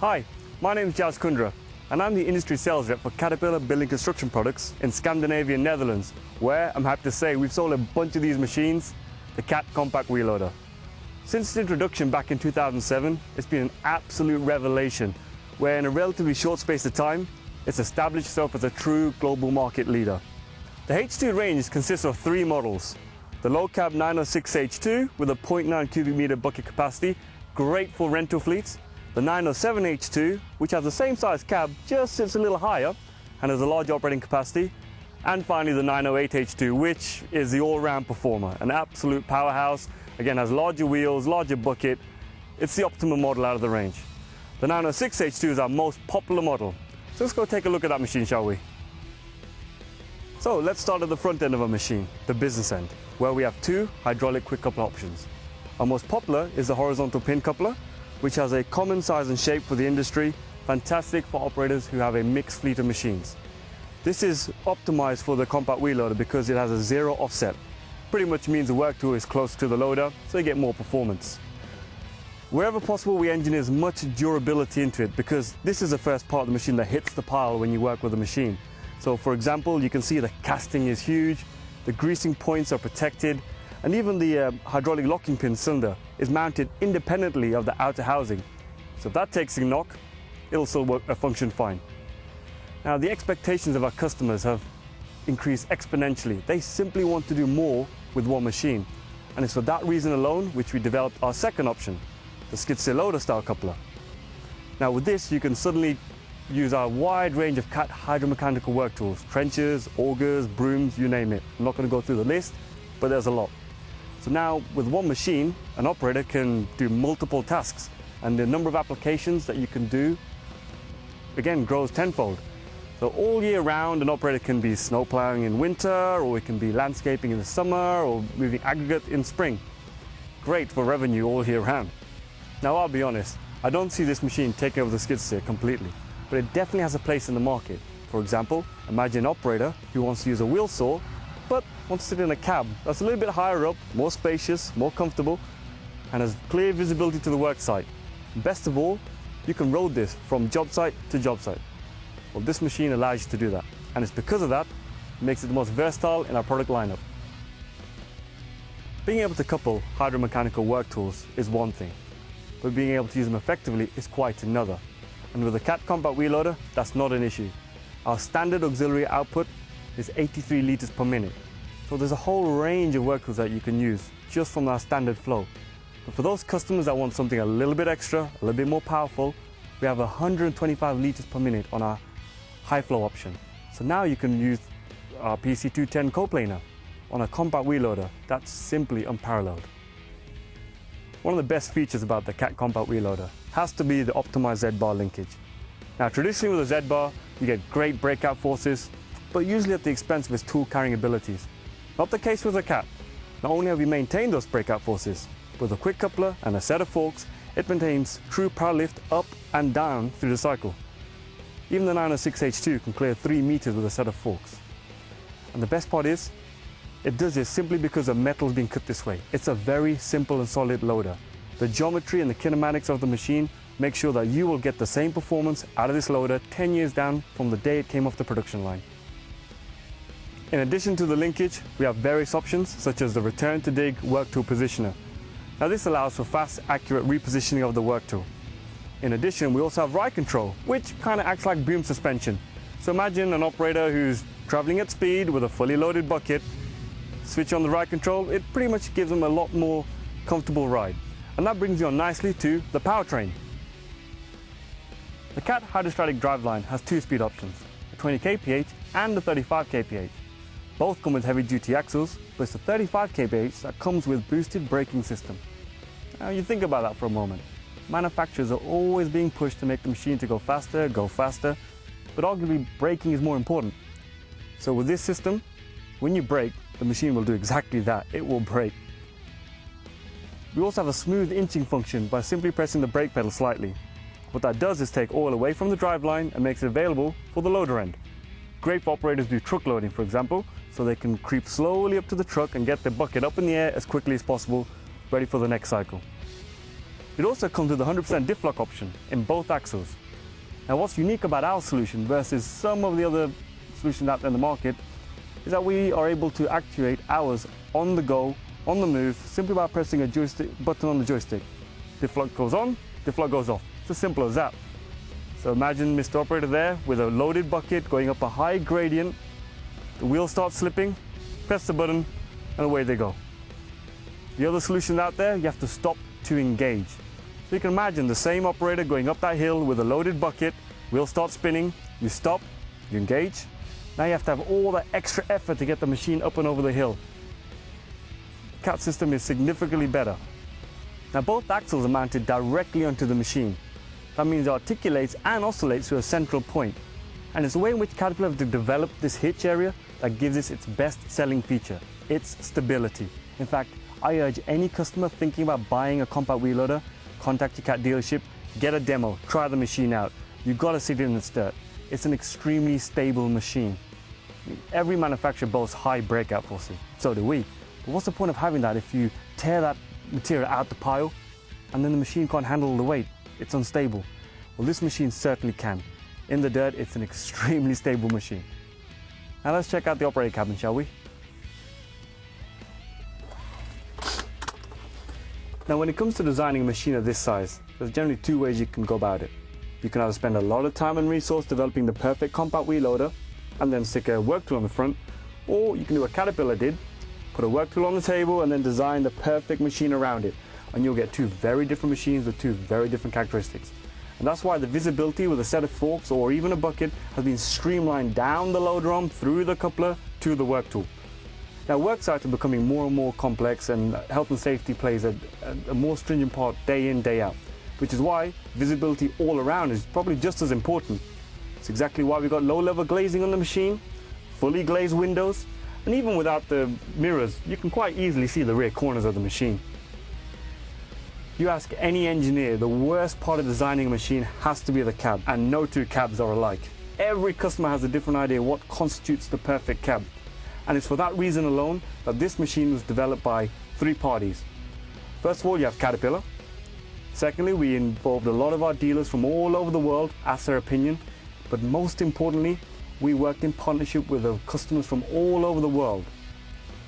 Hi, my name is Jas Kundra, and I'm the industry sales rep for Caterpillar Building Construction Products in Scandinavia and Netherlands, where I'm happy to say we've sold a bunch of these machines, the Cat Compact Wheel Loader. Since its introduction back in 2007, it's been an absolute revelation, where in a relatively short space of time, it's established itself as a true global market leader. The H2 range consists of three models. The low cab 906H2 with a 0.9 cubic meter bucket capacity, great for rental fleets. The 907H2, which has the same size cab, just sits a little higher and has a large operating capacity. And finally the 908H2, which is the all-round performer, an absolute powerhouse. Again, has larger wheels, larger bucket. It's the optimum model out of the range. The 906H2 is our most popular model. So let's go take a look at that machine, shall we? So let's start at the front end of a machine, the business end, where we have two hydraulic quick coupler options. Our most popular is the horizontal pin coupler, which has a common size and shape for the industry, fantastic for operators who have a mixed fleet of machines. This is optimized for the compact wheel loader because it has a zero offset. Pretty much means the work tool is close to the loader, so you get more performance. Wherever possible, we engineer as much durability into it because this is the first part of the machine that hits the pile when you work with the machine. So for example, you can see the casting is huge, the greasing points are protected, and even the hydraulic locking pin cylinder is mounted independently of the outer housing. So if that takes a knock, it'll still function fine. Now the expectations of our customers have increased exponentially. They simply want to do more with one machine. And it's for that reason alone which we developed our second option, the skid steer loader style coupler. Now with this you can suddenly use our wide range of Cat hydromechanical work tools, trenchers, augers, brooms, you name it. I'm not going to go through the list, but there's a lot. So now with one machine, an operator can do multiple tasks, and the number of applications that you can do, again, grows tenfold. So all year round, an operator can be snow plowing in winter, or it can be landscaping in the summer, or moving aggregate in spring. Great for revenue all year round. Now I'll be honest, I don't see this machine taking over the skid steer completely, but it definitely has a place in the market. For example, imagine an operator who wants to use a wheel saw, but wants to sit in a cab that's a little bit higher up, more spacious, more comfortable, and has clear visibility to the work site. Best of all, you can road this from job site to job site. Well, this machine allows you to do that, and it's because of that it makes it the most versatile in our product lineup. Being able to couple hydromechanical work tools is one thing, but being able to use them effectively is quite another. And with the Cat Compact Wheel Loader, that's not an issue. Our standard auxiliary output is 83 litres per minute. So there's a whole range of work tools that you can use just from our standard flow. But for those customers that want something a little bit extra, a little bit more powerful, we have 125 litres per minute on our high flow option. So now you can use our PC210 coplaner on a compact wheel loader. That's simply unparalleled. One of the best features about the Cat Compact Wheel Loader has to be the optimized Z-bar linkage. Now traditionally with a Z-bar, you get great breakout forces, but usually at the expense of its tool carrying abilities. Not the case with the Cat. Not only have we maintained those breakout forces, with a quick coupler and a set of forks, it maintains true power lift up and down through the cycle. Even the 906H2 can clear 3 meters with a set of forks. And the best part is, it does this simply because the metal is being cut this way. It's a very simple and solid loader. The geometry and the kinematics of the machine make sure that you will get the same performance out of this loader 10 years down from the day it came off the production line. In addition to the linkage, we have various options such as the return to dig work tool positioner. Now this allows for fast, accurate repositioning of the work tool. In addition, we also have ride control, which kind of acts like boom suspension. So imagine an operator who's traveling at speed with a fully loaded bucket, switch on the ride control, it pretty much gives them a lot more comfortable ride. And that brings you on nicely to the Powertrain. The Cat hydrostatic driveline has two speed options, a 20 kph and a 35 kph. Both come with heavy-duty axles, but it's the 35 kph that comes with boosted braking system. Now you think about that for a moment. Manufacturers are always being pushed to make the machine to go faster, but arguably braking is more important. So with this system, when you brake, the machine will do exactly that, it will brake. We also have a smooth inching function by simply pressing the brake pedal slightly. What that does is take oil away from the driveline and makes it available for the loader end. Great for operators who do truck loading, for example, so they can creep slowly up to the truck and get the bucket up in the air as quickly as possible, ready for the next cycle. It also comes with a 100% diff lock option in both axles. Now what's unique about our solution versus some of the other solutions out there in the market is that we are able to actuate ours on the go, on the move, simply by pressing a button on the joystick. Diff lock goes on, diff lock goes off. It's as simple as that. So imagine Mr. Operator there with a loaded bucket going up a high gradient, the wheel starts slipping, press the button, and away they go. The other solution out there, you have to stop to engage. So you can imagine the same operator going up that hill with a loaded bucket, wheel starts spinning, you stop, you engage. Now you have to have all that extra effort to get the machine up and over the hill. CAT system is significantly better. Now both axles are mounted directly onto the machine. That means it articulates and oscillates to a central point. And it's the way in which Caterpillar have developed this hitch area that gives it its best-selling feature, its stability. In fact, I urge any customer thinking about buying a compact wheel loader, contact your CAT dealership, get a demo, try the machine out. You've got to sit in the dirt. It's an extremely stable machine. Every manufacturer boasts high breakout forces, so do we. But what's the point of having that if you tear that material out the pile and then the machine can't handle the weight? It's unstable. Well, this machine certainly can. In the dirt, it's an extremely stable machine. Now let's check out the operator cabin, shall we? Now when it comes to designing a machine of this size, there's generally two ways you can go about it. You can either spend a lot of time and resource developing the perfect compact wheel loader and then stick a work tool on the front, or you can do what Caterpillar did, put a work tool on the table and then design the perfect machine around it, and you'll get two very different machines with two very different characteristics. And that's why the visibility with a set of forks or even a bucket has been streamlined down the loader arm through the coupler to the work tool. Now work sites are becoming more and more complex, and health and safety plays a more stringent part day in, day out, which is why visibility all around is probably just as important. It's exactly why we've got low-level glazing on the machine, fully glazed windows, and even without the mirrors, you can quite easily see the rear corners of the machine. You ask any engineer, the worst part of designing a machine has to be the cab, and no two cabs are alike. Every customer has a different idea what constitutes the perfect cab. And it's for that reason alone that this machine was developed by three parties. First of all, you have Caterpillar. Secondly, we involved a lot of our dealers from all over the world, asked their opinion. But most importantly, we worked in partnership with the customers from all over the world.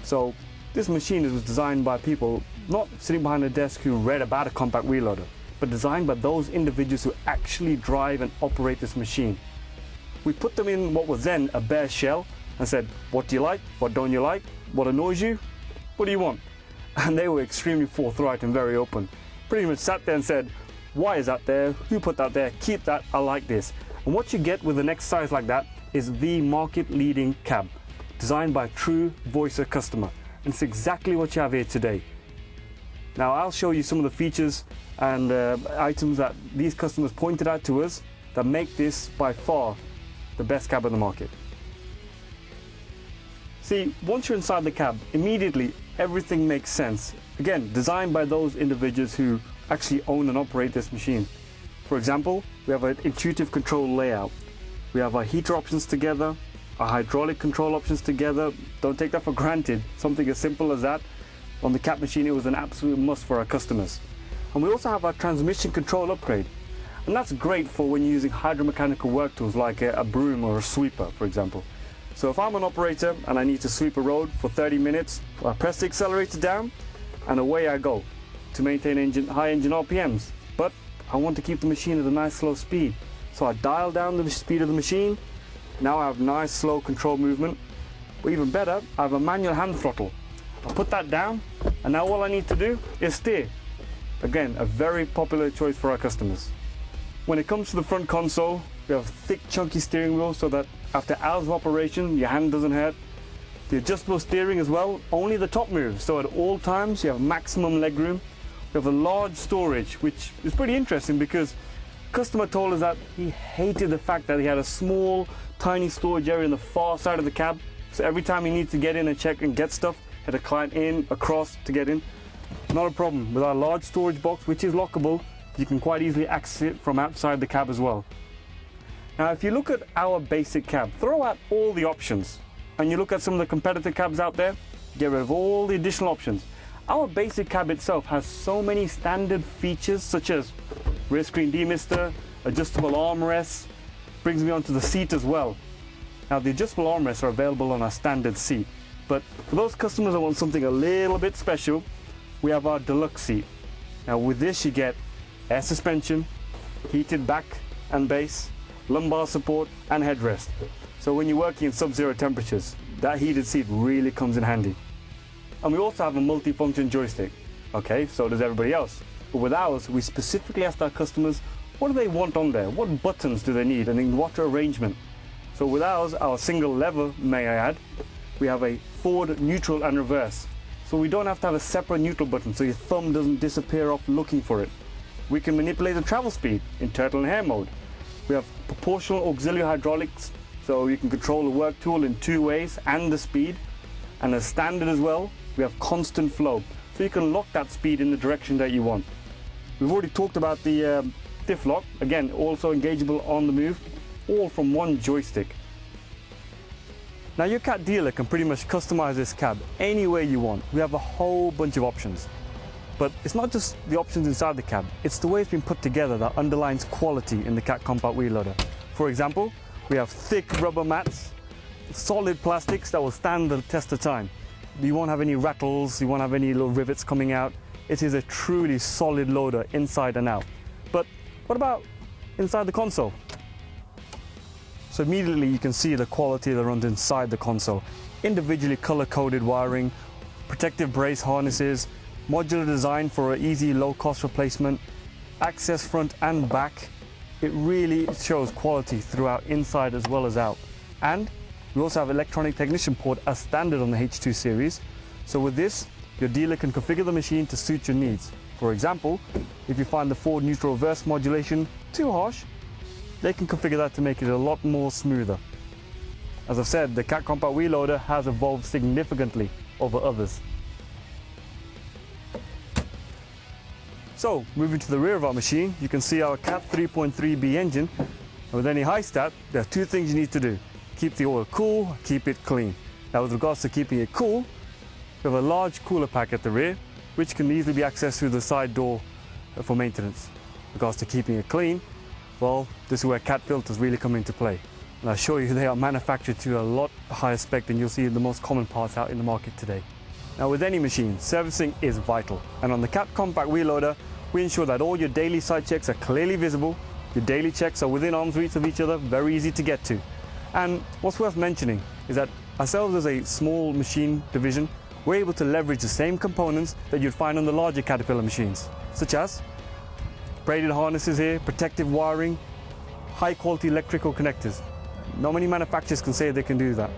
So this machine was designed by people not sitting behind a desk who read about a compact wheel loader, but designed by those individuals who actually drive and operate this machine. We put them in what was then a bare shell and said, what do you like? What don't you like? What annoys you? What do you want? And they were extremely forthright and very open. Pretty much sat there and said, why is that there? Who put that there? Keep that, I like this. And what you get with an exercise like that is the market-leading cab, designed by a true voice of customer. And it's exactly what you have here today. Now I'll show you some of the features and items that these customers pointed out to us that make this by far the best cab on the market. See, once you're inside the cab, immediately everything makes sense. Again, designed by those individuals who actually own and operate this machine. For example, we have an intuitive control layout. We have our heater options together, our hydraulic control options together. Don't take that for granted. Something as simple as that. On the CAT machine, it was an absolute must for our customers. And we also have our transmission control upgrade. And that's great for when you're using hydromechanical work tools like a broom or a sweeper, for example. So if I'm an operator and I need to sweep a road for 30 minutes, I press the accelerator down and away I go to maintain high engine RPMs. But I want to keep the machine at a nice slow speed. So I dial down the speed of the machine. Now I have nice slow control movement. But even better, I have a manual hand throttle. I put that down and now all I need to do is steer. Again, a very popular choice for our customers. When it comes to the front console, we have thick chunky steering wheel so that after hours of operation your hand doesn't hurt. The adjustable steering as well, only the top moves, so at all times you have maximum leg room. We have a large storage, which is pretty interesting because the customer told us that he hated the fact that he had a small tiny storage area in the far side of the cab, so every time he needs to get in and check and get stuff, he had to climb in across to get in. Not a problem. With our large storage box, which is lockable, you can quite easily access it from outside the cab as well. Now if you look at our basic cab, throw out all the options and you look at some of the competitor cabs out there, get rid of all the additional options Our basic cab itself has so many standard features such as rear screen demister, adjustable armrests, brings me onto the seat as well. Now the adjustable armrests are available on our standard seat, but for those customers that want something a little bit special, we have our deluxe seat. Now with this you get air suspension, heated back and base, lumbar support and headrest. So when you're working in sub-zero temperatures, that heated seat really comes in handy. And we also have a multi-function joystick. Okay, so does everybody else. But with ours, we specifically asked our customers, what do they want on there? What buttons do they need and in what arrangement? So with ours, our single lever, may I add, we have a forward, neutral and reverse. So we don't have to have a separate neutral button so your thumb doesn't disappear off looking for it. We can manipulate the travel speed in turtle and hare mode. We have proportional auxiliary hydraulics, so you can control the work tool in 2 ways and the speed. And as standard as well, we have constant flow, so you can lock that speed in the direction that you want. We've already talked about the diff lock, again also engageable on the move, all from one joystick. Now your Cat dealer can pretty much customize this cab any way you want. We have a whole bunch of options. But it's not just the options inside the cab, it's the way it's been put together that underlines quality in the Cat compact wheel loader. For example, we have thick rubber mats, solid plastics that will stand the test of time. You won't have any rattles, you won't have any little rivets coming out. It is a truly solid loader inside and out. But what about inside the console? So immediately you can see the quality that runs inside the console. Individually color-coded wiring, protective brace harnesses, modular design for an easy low-cost replacement, access front and back. It really shows quality throughout inside as well as out. And we also have electronic technician port as standard on the H2 series. So with this, your dealer can configure the machine to suit your needs. For example, if you find the forward neutral reverse modulation too harsh, they can configure that to make it a lot more smoother. As I've said, the Cat compact wheel loader has evolved significantly over others. So, moving to the rear of our machine, you can see our Cat 3.3B engine. And with any high stat, there are 2 things you need to do. Keep the oil cool, keep it clean. Now with regards to keeping it cool, we have a large cooler pack at the rear, which can easily be accessed through the side door for maintenance. With regards to keeping it clean, well, this is where Cat filters really come into play. And I assure you they are manufactured to a lot higher spec than you'll see in the most common parts out in the market today. Now with any machine, servicing is vital. And on the Cat compact wheel loader, we ensure that all your daily site checks are clearly visible, your daily checks are within arm's reach of each other, very easy to get to. And what's worth mentioning is that ourselves as a small machine division, we're able to leverage the same components that you'd find on the larger Caterpillar machines, such as braided harnesses here, protective wiring, high quality electrical connectors. Not many manufacturers can say they can do that.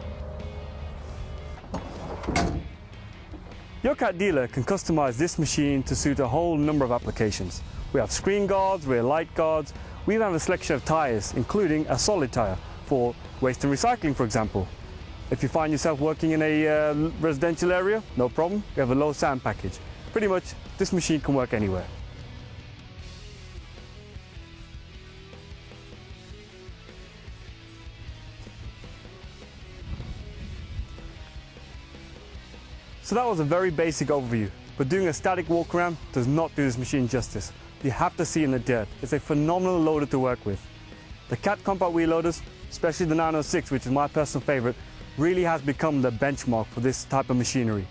Your Cat dealer can customize this machine to suit a whole number of applications. We have screen guards, rear light guards, we even have a selection of tires, including a solid tire for waste and recycling, for example. If you find yourself working in a residential area, no problem, we have a low sound package. Pretty much, this machine can work anywhere. So that was a very basic overview, but doing a static walk around does not do this machine justice. You have to see in the dirt. It's a phenomenal loader to work with. The Cat compact wheel loaders, especially the 906, which is my personal favorite, really has become the benchmark for this type of machinery.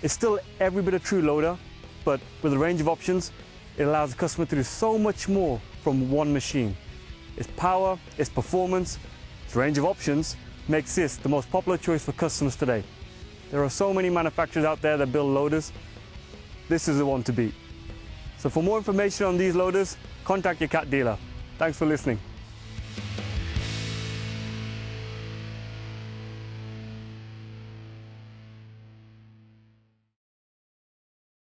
It's still every bit a true loader, but with a range of options, it allows the customer to do so much more from one machine. Its power, its performance, its range of options makes this the most popular choice for customers today. There are so many manufacturers out there that build loaders. This is the one to beat. So for more information on these loaders, contact your Cat dealer. Thanks for listening.